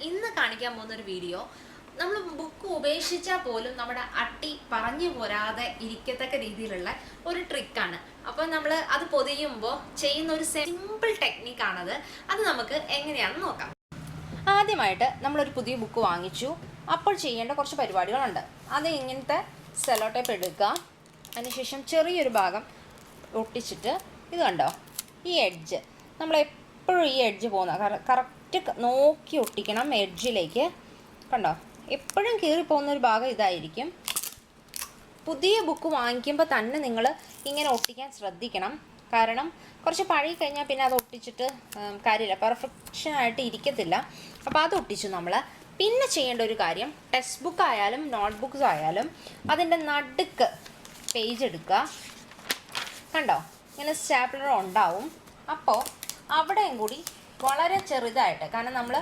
ഇന്ന് കാണിക്കാൻ പോകുന്ന ഒരു വീഡിയോ നമ്മൾ ബുക്ക് ഉപേക്ഷിച്ചാൽ പോലും നമ്മുടെ അട്ടി പറഞ്ഞു പോരാതെ ഇരിക്കത്തക്ക രീതിയിലുള്ള ഒരു ട്രിക്കാണ്. അപ്പോൾ നമ്മൾ അത് പൊതിയുമ്പോൾ ചെയ്യുന്ന ഒരു സിമ്പിൾ ടെക്നിക്കാണത്. അത് നമുക്ക് എങ്ങനെയാണെന്ന് നോക്കാം. ആദ്യമായിട്ട് നമ്മളൊരു പുതിയ ബുക്ക് വാങ്ങിച്ചു. അപ്പോൾ ചെയ്യേണ്ട കുറച്ച് പരിപാടികളുണ്ട്. അത് ഇങ്ങനത്തെ സെല്ലോ ടേപ്പ് എടുക്കുക. അതിനുശേഷം ചെറിയൊരു ഭാഗം ഒട്ടിച്ചിട്ട് ഇത് കണ്ടോ, ഈ എഡ്ജ് നമ്മൾ എപ്പോഴും ഈ എഡ്ജ് പോകുന്ന കറക്റ്റ് നോക്കി ഒട്ടിക്കണം. എഡ്ജിലേക്ക് കണ്ടോ, എപ്പോഴും കീറിപ്പോകുന്ന ഒരു ഭാഗം ഇതായിരിക്കും. പുതിയ ബുക്ക് വാങ്ങിക്കുമ്പോൾ തന്നെ നിങ്ങൾ ഇങ്ങനെ ഒട്ടിക്കാൻ ശ്രദ്ധിക്കണം. കാരണം കുറച്ച് പഴകി കഴിഞ്ഞാൽ പിന്നെ അത് ഒട്ടിച്ചിട്ട് കാര്യമില്ല, പെർഫെക്ഷനായിട്ട് ഇരിക്കത്തില്ല. അപ്പോൾ അത് ഒട്ടിച്ചു നമ്മൾ. പിന്നെ ചെയ്യേണ്ട ഒരു കാര്യം, ടെക്സ്റ്റ് ബുക്ക് ആയാലും നോട്ട് ബുക്ക്സ് ആയാലും അതിൻ്റെ നടുക്ക് പേജ് എടുക്കുക. കണ്ടോ, ഇങ്ങനെ സ്റ്റാപ്ലർ ഉണ്ടാവും. അപ്പോൾ അവിടെയും കൂടി വളരെ ചെറുതായിട്ട്, കാരണം നമ്മൾ